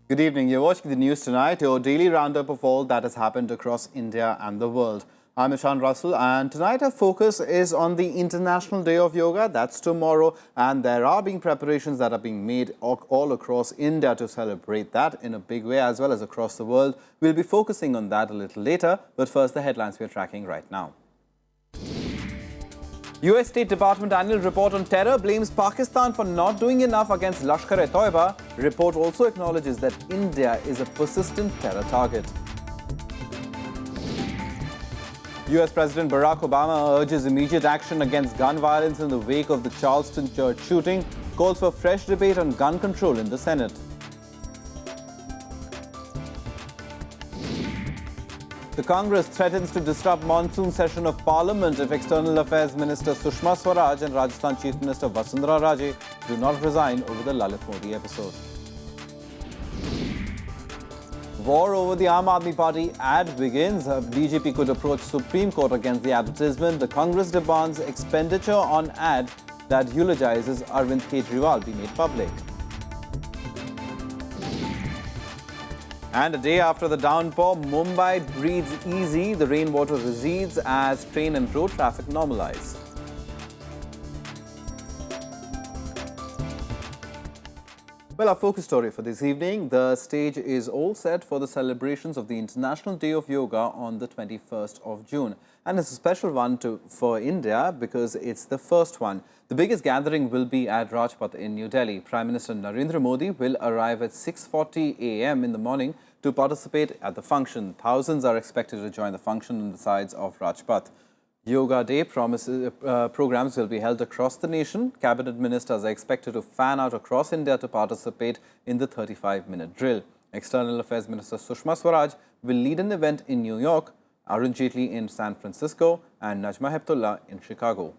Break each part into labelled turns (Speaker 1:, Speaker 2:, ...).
Speaker 1: Good evening. You're watching the news tonight, your daily roundup of all that has happened across India and the world. I'm Ishan Russell, and tonight our focus is on the International Day of Yoga. That's tomorrow, and there are being preparations that are being made all across India to celebrate that in a big way, as well as across the world. We'll be focusing on that a little later, but first the headlines we're tracking right now. US State Department annual report on terror blames Pakistan for not doing enough against Lashkar-e-Toiba. Report also acknowledges that India is a persistent terror target. US President Barack Obama urges immediate action against gun violence in the wake of the Charleston church shooting, calls for fresh debate on gun control in the Senate. The Congress threatens to disrupt monsoon session of Parliament if External Affairs Minister Sushma Swaraj and Rajasthan Chief Minister Vasundhara Raje do not resign over the Lalit Modi episode. War over the Aam Aadmi Party ad begins. BJP could approach Supreme Court against the advertisement. The Congress demands expenditure on ad that eulogizes Arvind Kejriwal be made public. And a day after the downpour, Mumbai breathes easy. The rainwater recedes as train and road traffic normalize. Well, our focus story for this evening, the stage is all set for the celebrations of the International Day of Yoga on the 21st of June. And it's a special one for India because it's the first one. The biggest gathering will be at Rajpath in New Delhi. Prime Minister Narendra Modi will arrive at 6:40 a.m. in the morning to participate at the function. Thousands are expected to join the function on the sides of Rajpath. Yoga Day programs will be held across the nation. Cabinet ministers are expected to fan out across India to participate in the 35-minute drill. External Affairs Minister Sushma Swaraj will lead an event in New York, Arun Jaitley in San Francisco, and Najma Heptullah in Chicago.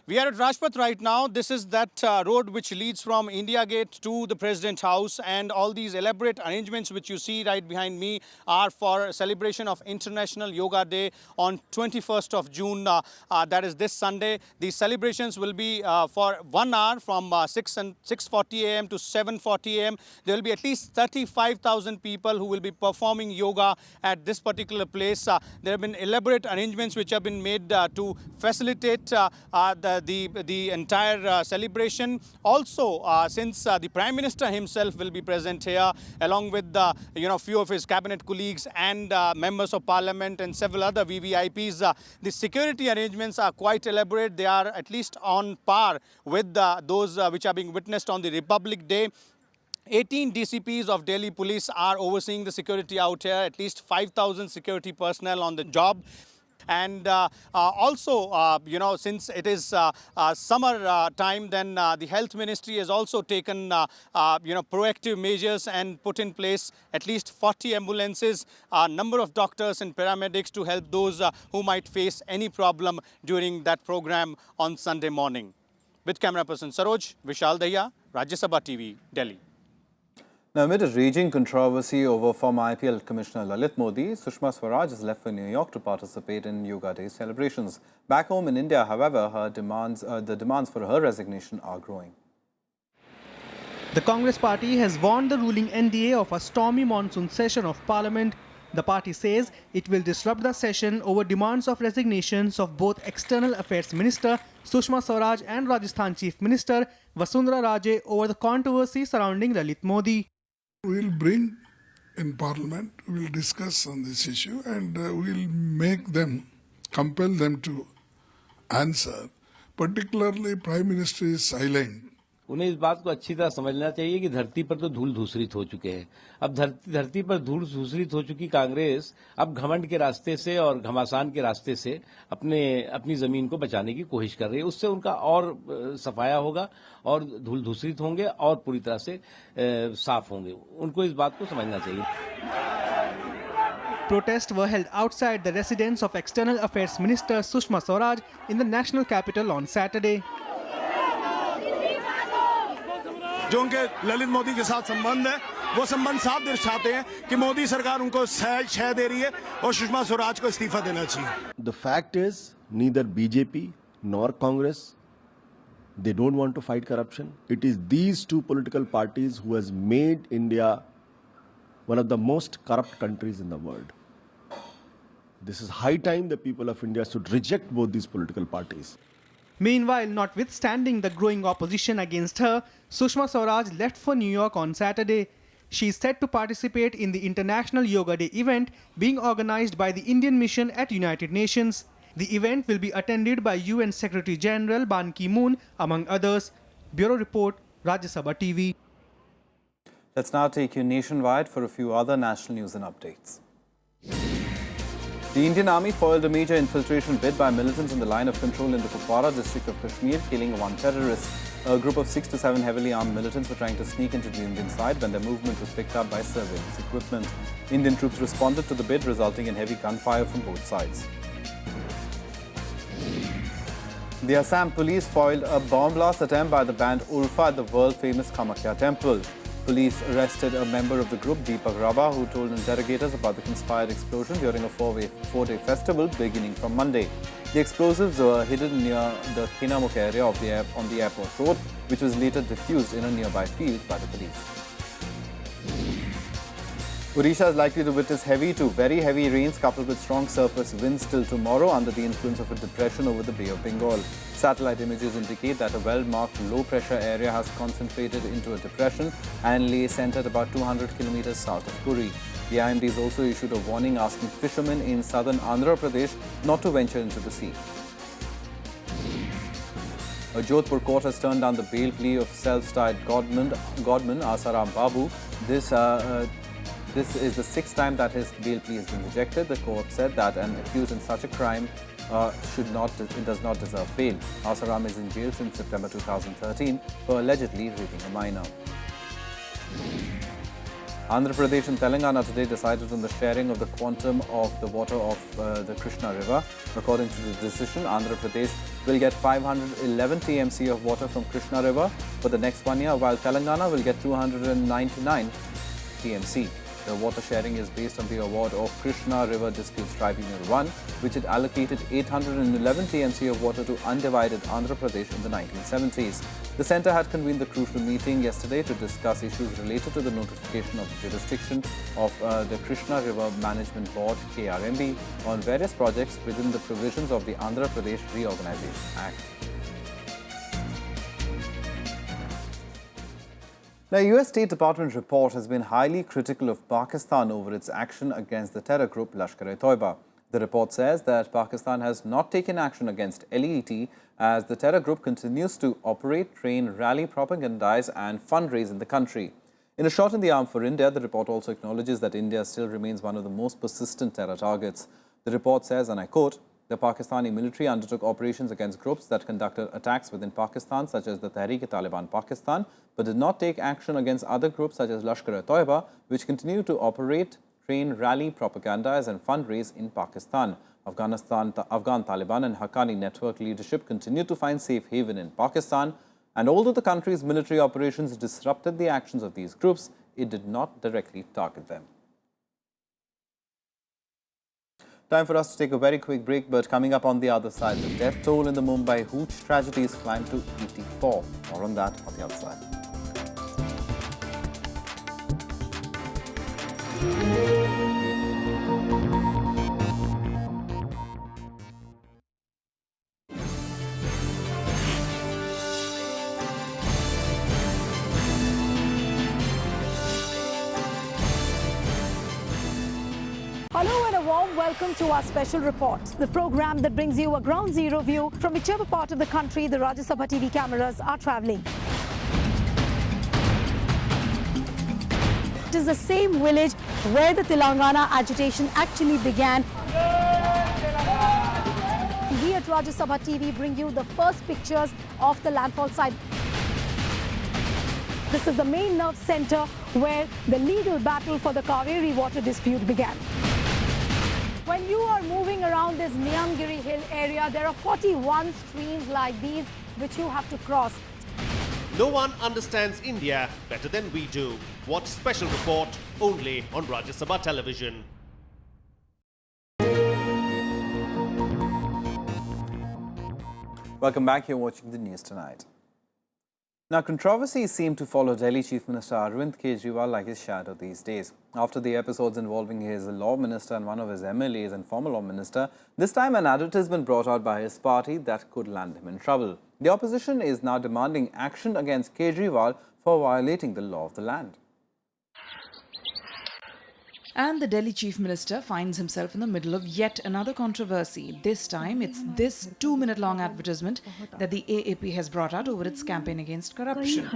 Speaker 2: We are at Rajpath right now. This is that road which leads from India Gate to the President House, and all these elaborate arrangements which you see right behind me are for celebration of International Yoga Day on 21st of June. That is this Sunday. These celebrations will be for 1 hour from 6:40 a.m. to 7:40 a.m. There will be at least 35,000 people who will be performing yoga at this particular place. There have been elaborate arrangements which have been made to facilitate the entire celebration. Also, since the Prime Minister himself will be present here, along with few of his cabinet colleagues and members of Parliament and several other VVIPs, the security arrangements are quite elaborate. They are at least on par with those which are being witnessed on the Republic Day. 18 DCPs of Delhi Police are overseeing the security out here, at least 5,000 security personnel on the job. And also, since it is summer time, then the Health Ministry has also taken, proactive measures and put in place at least 40 ambulances, a number of doctors and paramedics to help those who might face any problem during that program on Sunday morning. With camera person Saroj, Vishal Dahiya, Rajya Sabha TV, Delhi.
Speaker 1: Now, amid a raging controversy over former IPL Commissioner Lalit Modi, Sushma Swaraj has left for New York to participate in Yoga Day celebrations. Back home in India, however, the demands for her resignation are growing.
Speaker 3: The Congress party has warned the ruling NDA of a stormy monsoon session of Parliament. The party says it will disrupt the session over demands of resignations of both External Affairs Minister Sushma Swaraj and Rajasthan Chief Minister Vasundhara Raje over the controversy surrounding Lalit Modi.
Speaker 4: We will bring in Parliament, we will discuss on this issue, and we will compel them to answer. Particularly, Prime Minister is silent.
Speaker 5: उन्हें इस बात को अच्छी तरह समझना चाहिए कि धरती पर तो धूल धूसरित हो चुके हैं। अब धरती पर धूल धूसरित हो चुकी कांग्रेस अब घमंड के रास्ते से और घमासान के रास्ते से अपनी जमीन को बचाने की कोशिश कर रही है। उससे उनका और सफाया होगा और धूल धूसरित होंगे और पूरी तरह से साफ होंगे। उनको इस बात को समझना चाहिए।
Speaker 3: Protests were held outside the residence of External Affairs Minister Sushma Swaraj in the national capital on Saturday.
Speaker 6: जो उनके ललित मोदी के साथ संबंध है, वो संबंध साफ दर्शाते हैं कि मोदी सरकार उनको शय दे रही है और सुषमा स्वराज को इस्तीफा देना चाहिए।
Speaker 7: The fact is, neither BJP nor Congress They don't want to fight corruption. It is these two political parties who has made India one of the most corrupt countries in the world. This is high time the people of India should reject both these political parties.
Speaker 3: Meanwhile, notwithstanding the growing opposition against her, Sushma Swaraj left for New York on Saturday. She is set to participate in the International Yoga Day event being organized by the Indian Mission at United Nations. The event will be attended by UN Secretary General Ban Ki-moon, among others. Bureau Report, Rajya Sabha TV.
Speaker 1: Let's now take you nationwide for a few other national news and updates. The Indian Army foiled a major infiltration bid by militants in the line of control in the Kupwara district of Kashmir, killing one terrorist. A group of 6 to 7 heavily armed militants were trying to sneak into the Indian side when their movement was picked up by surveillance equipment. Indian troops responded to the bid, resulting in heavy gunfire from both sides. The Assam police foiled a bomb blast attempt by the band Ulfa at the world-famous Kamakya temple. Police arrested a member of the group, Deepak Rabha, who told interrogators about the conspired explosion during a four-day festival beginning from Monday. The explosives were hidden near the Kinamuk area of on the airport road, which was later defused in a nearby field by the police. Odisha is likely to witness heavy to very heavy rains coupled with strong surface winds till tomorrow under the influence of a depression over the Bay of Bengal. Satellite images indicate that a well-marked low-pressure area has concentrated into a depression and lay centered about 200 kilometers south of Puri. The IMD has also issued a warning asking fishermen in southern Andhra Pradesh not to venture into the sea. A Jodhpur court has turned down the bail plea of self-styled godman Asaram Babu. This is the 6th time that his bail plea has been rejected. The court said that an accused in such a crime does not deserve bail. Asaram is in jail since September 2013 for allegedly raping a minor. Andhra Pradesh and Telangana today decided on the sharing of the quantum of the water of the Krishna River. According to the decision, Andhra Pradesh will get 511 TMC of water from Krishna River for the next 1 year, while Telangana will get 299 TMC. The water sharing is based on the award of Krishna River Disputes Tribunal 1, which had allocated 811 TMC of water to undivided Andhra Pradesh in the 1970s. The centre had convened the crucial meeting yesterday to discuss issues related to the notification of the jurisdiction of the Krishna River Management Board, KRMB, on various projects within the provisions of the Andhra Pradesh Reorganisation Act. Now, a US State Department report has been highly critical of Pakistan over its action against the terror group Lashkar-e-Toiba. The report says that Pakistan has not taken action against LET as the terror group continues to operate, train, rally, propagandize and fundraise in the country. In a shot in the arm for India, the report also acknowledges that India still remains one of the most persistent terror targets. The report says, and I quote, "The Pakistani military undertook operations against groups that conducted attacks within Pakistan, such as the Tehreek-e-Taliban Pakistan, but did not take action against other groups such as Lashkar-e-Toiba, which continue to operate, train, rally, propagandize and fundraise in Pakistan. Afghan Taliban and Haqqani network leadership continue to find safe haven in Pakistan, and although the country's military operations disrupted the actions of these groups, it did not directly target them." Time for us to take a very quick break, but coming up on the other side, the death toll in the Mumbai Hooch tragedy has climbed to 84. More on that on the other side.
Speaker 8: Hello and a warm welcome to our special report, the program that brings you a ground zero view from whichever part of the country the Rajya Sabha TV cameras are travelling. It is the same village where the Telangana agitation actually began. We at Rajya Sabha TV bring you the first pictures of the landfall site. This is the main nerve centre where the legal battle for the Kaveri water dispute began. When you are moving around this Niyamgiri Hill area, there are 41 streams like these which you have to cross.
Speaker 9: No one understands India better than we do. Watch special report only on Rajya Sabha television.
Speaker 1: Welcome back. You're watching the news tonight. Now, controversies seem to follow Delhi Chief Minister Arvind Kejriwal like his shadow these days. After the episodes involving his law minister and one of his MLAs and former law minister, this time an advertisement brought out by his party that could land him in trouble. The opposition is now demanding action against Kejriwal for violating the law of the land.
Speaker 10: And the Delhi Chief Minister finds himself in the middle of yet another controversy. This time, it's this 2-minute-long advertisement that the AAP has brought out over its campaign against corruption.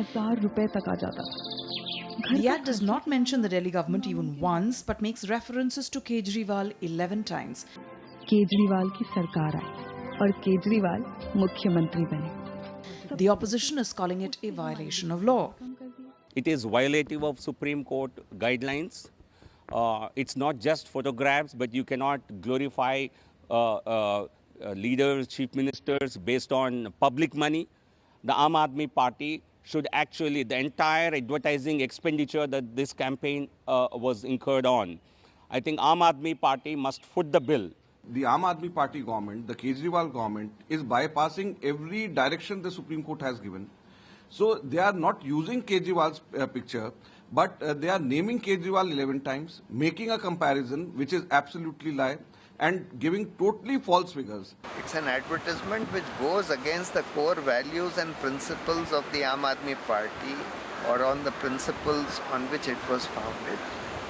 Speaker 10: The ad does not mention the Delhi government even once, but makes references to Kejriwal 11 times.
Speaker 11: Kejriwal की सरकार आई और केजरीवाल मुख्यमंत्री बने.
Speaker 10: The opposition is calling it a violation of law.
Speaker 12: It is violative of Supreme Court guidelines. It's not just photographs, but you cannot glorify leaders, chief ministers based on public money. The Aam Aadmi Party should actually, the entire advertising expenditure that this campaign was incurred on, I think Aam Aadmi Party must foot the bill.
Speaker 13: The Aam Aadmi Party government, the Kejriwal government, is bypassing every direction the Supreme Court has given. So they are not using Kejriwal's picture, but they are naming Kejriwal 11 times, making a comparison which is absolutely lie, and giving totally false figures.
Speaker 14: It's an advertisement which goes against the core values and principles of the Aam Aadmi Party or on the principles on which it was founded.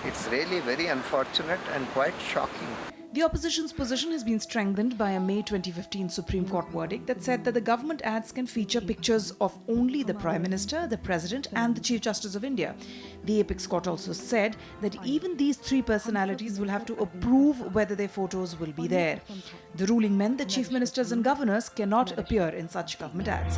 Speaker 14: It's really very unfortunate and quite shocking.
Speaker 10: The opposition's position has been strengthened by a May 2015 Supreme Court verdict that said that the government ads can feature pictures of only the Prime Minister, the President and the Chief Justice of India. The apex court also said that even these three personalities will have to approve whether their photos will be there. The ruling meant that chief ministers and governors cannot appear in such government ads.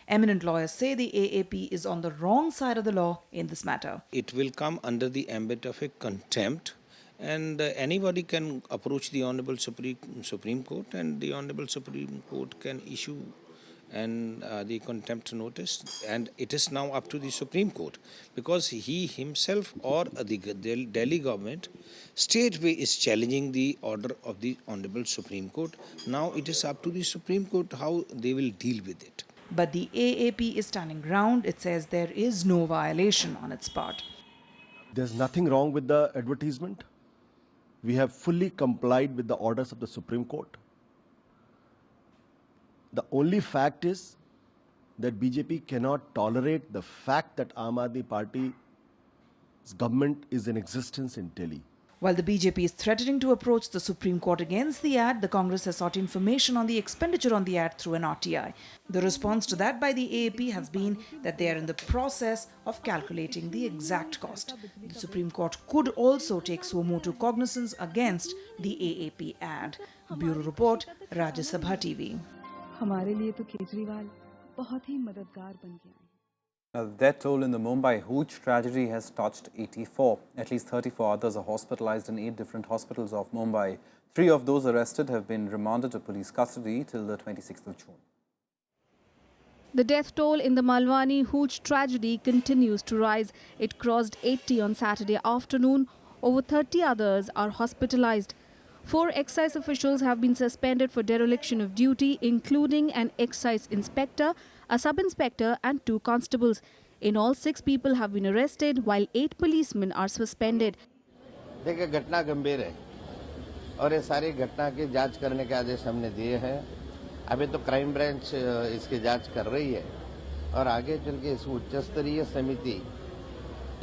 Speaker 10: Eminent lawyers say the AAP is on the wrong side of the law in this matter.
Speaker 15: It will come under the ambit of a contempt, and anybody can approach the Honorable Supreme Court, and the Honorable Supreme Court can issue the contempt notice, and it is now up to the Supreme Court, because he himself or the Delhi government straightway is challenging the order of the Honorable Supreme Court. Now it is up to the Supreme Court how they will deal with it.
Speaker 10: But the AAP is standing ground. It says there is no violation on its part.
Speaker 7: There's nothing wrong with the advertisement. We have fully complied with the orders of the Supreme Court. The only fact is that BJP cannot tolerate the fact that Aam Aadmi Party's government is in existence in Delhi.
Speaker 10: While the BJP is threatening to approach the Supreme Court against the ad, the Congress has sought information on the expenditure on the ad through an RTI. The response to that by the AAP has been that they are in the process of calculating the exact cost. The Supreme Court could also take suo motu cognizance against the AAP ad. Bureau Report, Rajya Sabha TV.
Speaker 11: हमारे लिए तो केजरीवाल बहुत ही मददगार बन गया है.
Speaker 1: The death toll in the Mumbai Hooch tragedy has touched 84. At least 34 others are hospitalized in 8 different hospitals of Mumbai. 3 of those arrested have been remanded to police custody till the 26th of June.
Speaker 16: The death toll in the Malwani Hooch tragedy continues to rise. It crossed 80 on Saturday afternoon. Over 30 others are hospitalized. 4 excise officials have been suspended for dereliction of duty, including an excise inspector, a sub-inspector and 2 constables. In all, 6 people have been arrested, while 8 policemen are suspended.
Speaker 17: देखिए घटना गंभीर है और ये सारी घटना की जांच करने के आदेश हमने दिए हैं. अभी तो क्राइम ब्रांच इसकी जांच कर रही है और आगे चल के इस उच्च स्तरीय समिति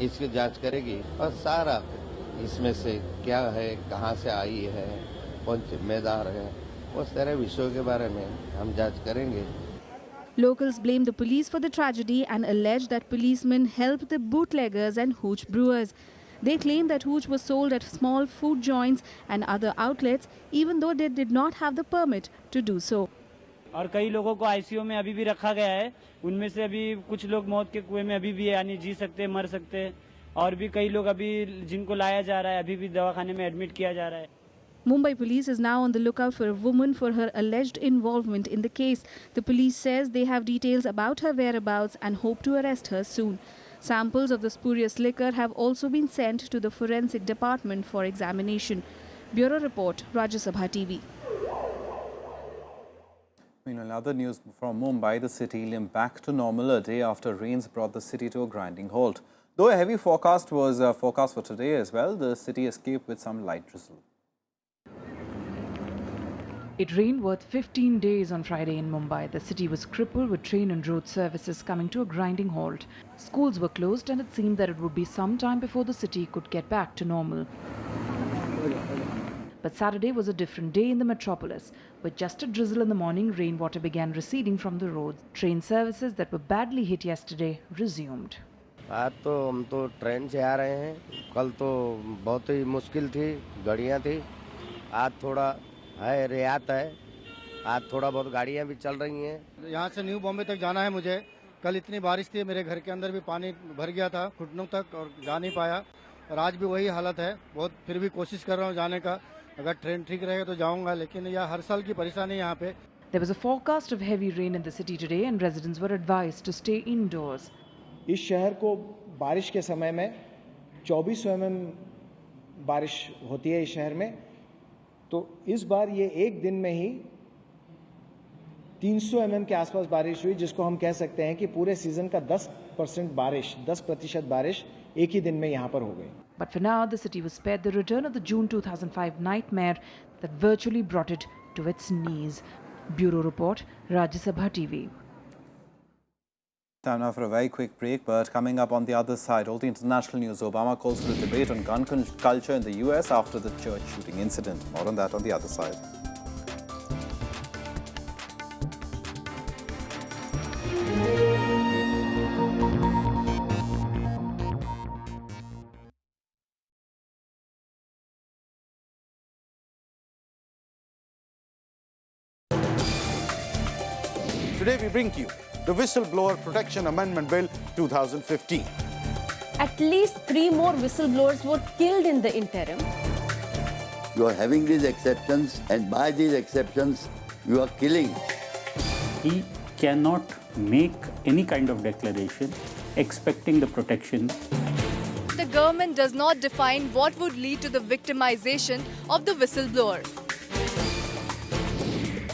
Speaker 17: इसकी जांच करेगी और सारा इसमें से क्या है, कहां से आई है, कौन जिम्मेदार है, उस तरह विषयों के बारे में हम जांच करेंगे.
Speaker 16: Locals blame the police for the tragedy and allege that policemen helped the bootleggers and hooch brewers. They claim that hooch was sold at small food joints and other outlets, even though they did not have the permit to do so.
Speaker 18: और कई लोगों को ICU में अभी भी रखा गया है. उनमें से अभी कुछ लोग मौत के कुएं में अभी भी यानी जी सकते हैं, मर सकते हैं, और भी कई लोग अभी जिनको लाया जा रहा है अभी भी दवाखाने में एडमिट किया जा रहा है.
Speaker 16: Mumbai police is now on the lookout for a woman for her alleged involvement in the case. The police says they have details about her whereabouts and hope to arrest her soon. Samples of the spurious liquor have also been sent to the forensic department for examination. Bureau Report, Rajya Sabha TV.
Speaker 1: Meanwhile, other news from Mumbai, the city limped back to normal a day after rains brought the city to a grinding halt. Though a heavy forecast was forecast for today as well, the city escaped with some light drizzle.
Speaker 10: It rained worth 15 days on Friday in Mumbai. The city was crippled with train and road services coming to a grinding halt. Schools were closed and it seemed that it would be some time before the city could get back to normal. But Saturday was a different day in the metropolis. With just a drizzle in the morning, rainwater began receding from the roads. Train services that were badly hit yesterday resumed.
Speaker 17: आज तो हम तो train से आ रहे हैं, कल तो बहुत ही मुश्किल थी, गाड़ियाँ थी, आज थोड़ा है रियात है, आज थोड़ा बहुत गाड़ियाँ भी चल रही हैं।
Speaker 19: यहाँ से न्यू बॉम्बे तक जाना है मुझे, कल इतनी बारिश थी मेरे घर के अंदर भी पानी भर गया था घुटनों तक और जा नहीं पाया और आज भी वही हालत है, बहुत फिर भी कोशिश कर रहा हूँ जाने का, अगर ट्रेन ठीक रहेगा तो जाऊँगा लेकिन यह हर साल की परेशानी यहाँ पे।
Speaker 10: There was a forecast of heavy rain in the city today and residents were advised to stay indoors.
Speaker 20: इस शहर को बारिश के समय में 24 mm बारिश होती है इस शहर में, तो इस बार ये एक दिन में ही 300 mm के आसपास बारिश हुई, जिसको हम कह सकते हैं कि पूरे सीजन का 10% बारिश एक ही दिन में यहाँ पर हो गई।
Speaker 10: But for now, the city was spared the return of the June 2005 nightmare that virtually brought it to its knees. Bureau Report, Rajya Sabha TV.
Speaker 1: Time now for a very quick break, but coming up on the other side, all the international news. Obama calls for a debate on gun culture in the US after the church shooting incident. More on that on the other side.
Speaker 6: Today we bring to you the Whistleblower Protection Amendment Bill 2015.
Speaker 21: At least 3 more whistleblowers were killed in the interim.
Speaker 22: You are having these exceptions, and by these exceptions, you are killing.
Speaker 23: He cannot make any kind of declaration expecting the protection.
Speaker 24: The government does not define what would lead to the victimization of the whistleblower.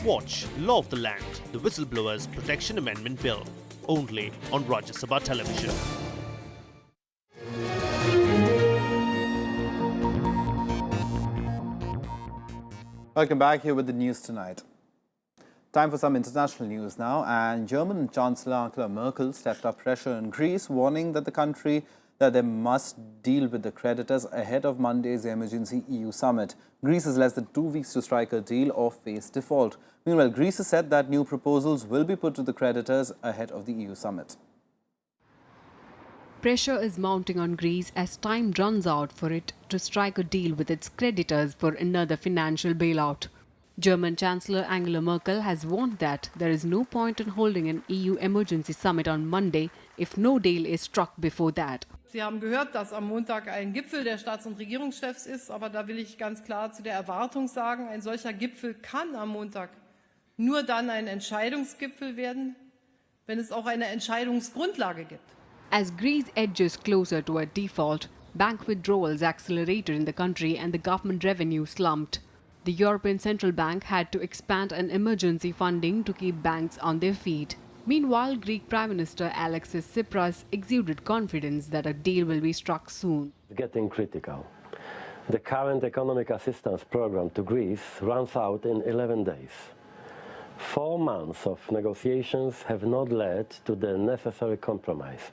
Speaker 9: Watch Law of the Land, the Whistleblowers Protection Amendment Bill, only on Rajya Sabha television.
Speaker 1: Welcome back here with the news tonight. Time for some international news now, and German Chancellor Angela Merkel stepped up pressure on Greece, warning that they must deal with the creditors ahead of Monday's emergency EU summit. Greece has less than 2 weeks to strike a deal or face default. Meanwhile, Greece has said that new proposals will be put to the creditors ahead of the EU summit.
Speaker 25: Pressure is mounting on Greece as time runs out for it to strike a deal with its creditors for another financial bailout. German Chancellor Angela Merkel has warned that there is no point in holding an EU emergency summit on Monday if no deal is struck before that.
Speaker 26: Sie haben gehört, dass am Montag ein Gipfel der Staats- und Regierungschefs ist, aber da will ich ganz klar zu der Erwartung sagen, ein solcher Gipfel kann am Montag nur dann ein Entscheidungsgipfel werden, wenn es auch eine Entscheidungsgrundlage gibt.
Speaker 25: As Greece edges closer to a default, bank withdrawals accelerated in the country and the government revenue slumped. The European Central Bank had to expand an emergency funding to keep banks on their feet. Meanwhile, Greek Prime Minister Alexis Tsipras exuded confidence that a deal will be struck soon.
Speaker 27: Getting critical. The current economic assistance program to Greece runs out in 11 days. 4 months of negotiations have not led to the necessary compromise.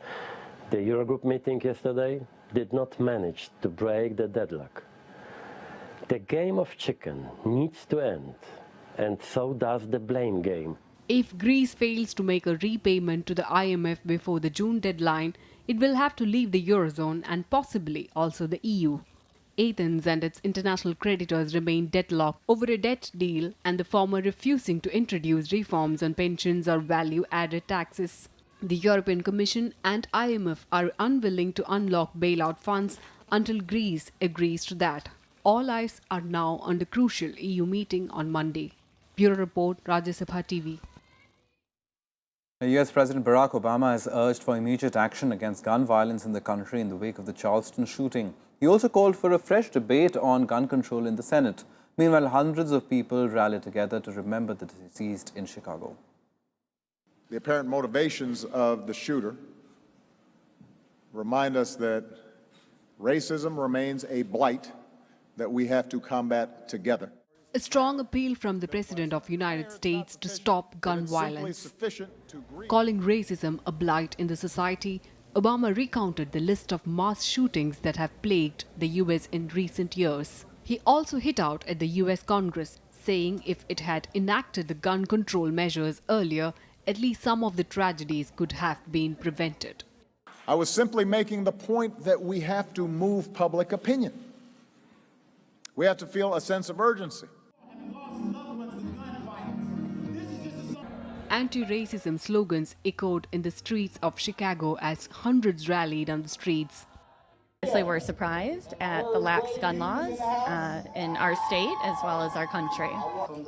Speaker 27: The Eurogroup meeting yesterday did not manage to break the deadlock. The game of chicken needs to end, and so does the blame game.
Speaker 25: If Greece fails to make a repayment to the IMF before the June deadline, it will have to leave the Eurozone and possibly also the EU. Athens and its international creditors remain deadlocked over a debt deal, and the former refusing to introduce reforms on pensions or value-added taxes. The European Commission and IMF are unwilling to unlock bailout funds until Greece agrees to that. All eyes are now on the crucial EU meeting on Monday. Bureau Report, Rajya Sabha TV.
Speaker 1: US President Barack Obama has urged for immediate action against gun violence in the country in the wake of the Charleston shooting. He also called for a fresh debate on gun control in the Senate. Meanwhile, hundreds of people rallied together to remember the deceased in Chicago.
Speaker 2: The apparent motivations of the shooter remind us that racism remains a blight that we have to combat together.
Speaker 25: A strong appeal from the President of the United States to stop gun violence. Calling racism a blight in the society, Obama recounted the list of mass shootings that have plagued the US in recent years. He also hit out at the US Congress, saying if it had enacted the gun control measures earlier, at least some of the tragedies could have been prevented.
Speaker 2: I was simply making the point that we have to move public opinion. We have to feel a sense of urgency.
Speaker 25: Anti-racism slogans echoed in the streets of Chicago as hundreds rallied on the streets.
Speaker 3: Obviously, we're surprised at the lax gun laws in our state as well as our country,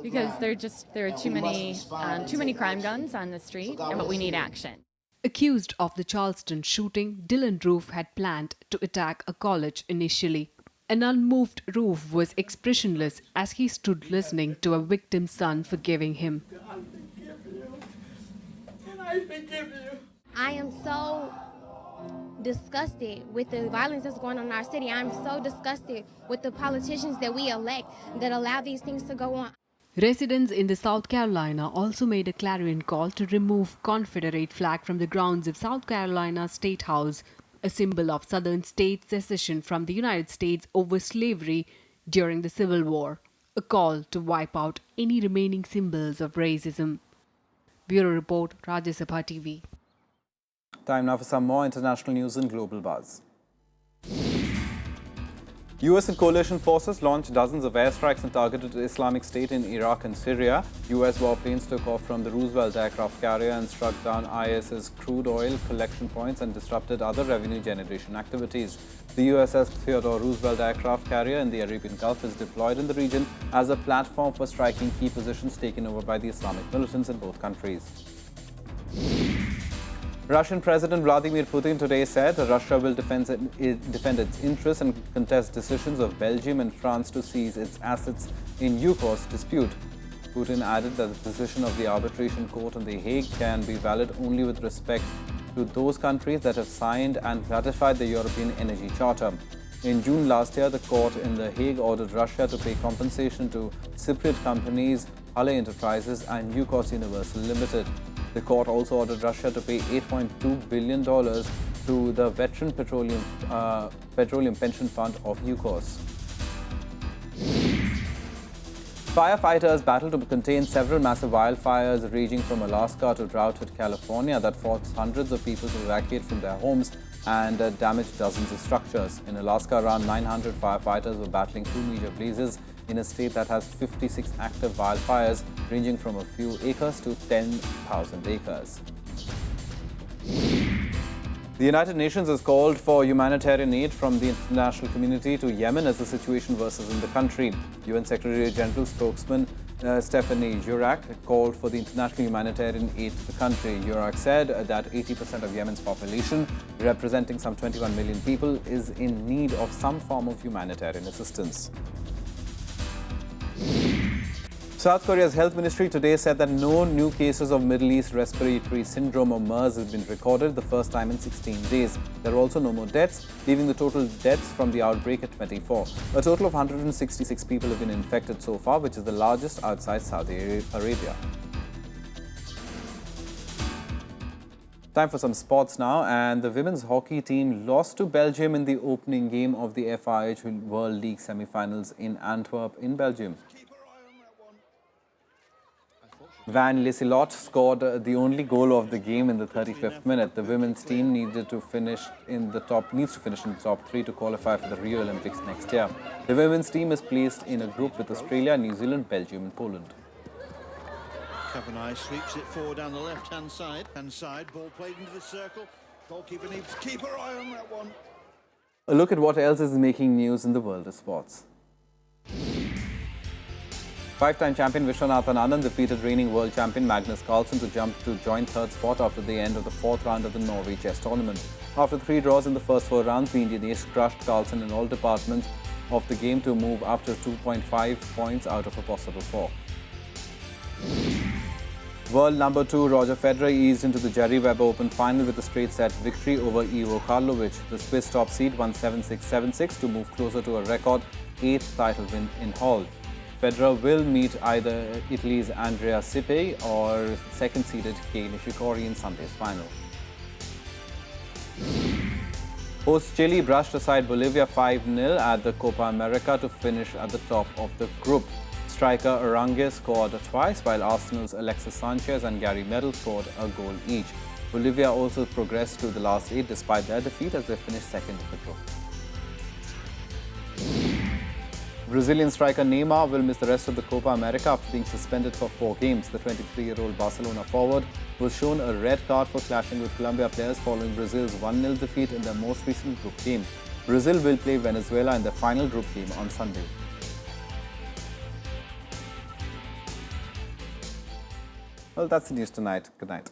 Speaker 3: because there are too many crime guns on the street, but we need action.
Speaker 25: Accused of the Charleston shooting, Dylan Roof had planned to attack a college initially. An unmoved Roof was expressionless as he stood listening to a victim's son forgiving him.
Speaker 4: I forgive you. I am so disgusted with the violence that's going on in our city. I'm so disgusted with the politicians that we elect that allow these things to go on.
Speaker 25: Residents in the South Carolina also made a clarion call to remove Confederate flag from the grounds of South Carolina State House, a symbol of Southern states' secession from the United States over slavery during the Civil War, a call to wipe out any remaining symbols of racism. Bureau Report, Rajya Sabha TV.
Speaker 1: Time now for some more international news and global buzz. US and coalition forces launched dozens of airstrikes and targeted Islamic State in Iraq and Syria. US warplanes took off from the Roosevelt aircraft carrier and struck down IS's crude oil collection points and disrupted other revenue generation activities. The USS Theodore Roosevelt aircraft carrier in the Arabian Gulf is deployed in the region as a platform for striking key positions taken over by the Islamic militants in both countries. Russian President Vladimir Putin today said Russia will defend its interests and contest decisions of Belgium and France to seize its assets in UKOS dispute. Putin added that the decision of the arbitration court in The Hague can be valid only with respect to those countries that have signed and ratified the European Energy Charter. In June last year, the court in The Hague ordered Russia to pay compensation to Cypriot companies Halle Enterprises and UKOS Universal Limited. The court also ordered Russia to pay $8.2 billion to the Veteran Petroleum Pension Fund of UKOS. Firefighters battle to contain several massive wildfires raging from Alaska to droughted California that forced hundreds of people to evacuate from their homes and damaged dozens of structures. In Alaska, around 900 firefighters were battling two major blazes in a state that has 56 active wildfires ranging from a few acres to 10,000 acres. The United Nations has called for humanitarian aid from the international community to Yemen as the situation worsens in the country. UN Secretary-General spokesman Stephanie Dujarric called for the international humanitarian aid to the country. Dujarric said that 80% of Yemen's population, representing some 21 million people, is in need of some form of humanitarian assistance. South Korea's health ministry today said that no new cases of Middle East respiratory syndrome or MERS has been recorded, the first time in 16 days. There are also no more deaths, leaving the total deaths from the outbreak at 24. A total of 166 people have been infected so far, which is the largest outside Saudi Arabia. Time for some sports now, and the women's hockey team lost to Belgium in the opening game of the FIH World League semi-finals in Antwerp in Belgium. Van Lisselot scored the only goal of the game in the 35th minute. The women's team needs to finish in the top 3 to qualify for the Rio Olympics next year. The women's team is placed in a group with Australia, New Zealand, Belgium and Poland.
Speaker 6: Kavanagh sweeps it forward down the left-hand side. Ball played into the circle. Goalkeeper needs to keep her eye on that one.
Speaker 1: A look at what else is making news in the world of sports. Five-time champion Vishwanathan Anand defeated reigning world champion Magnus Carlsen to jump to joint third spot after the end of the fourth round of the Norway chess tournament. After 3 draws in the first 4 rounds, the Indian ace crushed Carlsen in all departments of the game to move up to 2.5 points out of a possible 4. World number 2 Roger Federer eased into the Jerry Webber Open final with a straight set victory over Ivo Karlovic. The Swiss top seed won 7-6, 7-6 to move closer to a record 8th title win in Hall. Federer will meet either Italy's Andrea Sippe or second-seeded Kei Nishikori in Sunday's final. Host Chile brushed aside Bolivia 5-0 at the Copa America to finish at the top of the group. Striker Arangues scored twice, while Arsenal's Alexis Sanchez and Gary Medel scored a goal each. Bolivia also progressed to the last 8 despite their defeat as they finished second in the group. Brazilian striker Neymar will miss the rest of the Copa America after being suspended for 4 games. The 23-year-old Barcelona forward was shown a red card for clashing with Colombia players following Brazil's 1-0 defeat in their most recent group game. Brazil will play Venezuela in their final group game on Sunday. Well, that's the news tonight. Good night.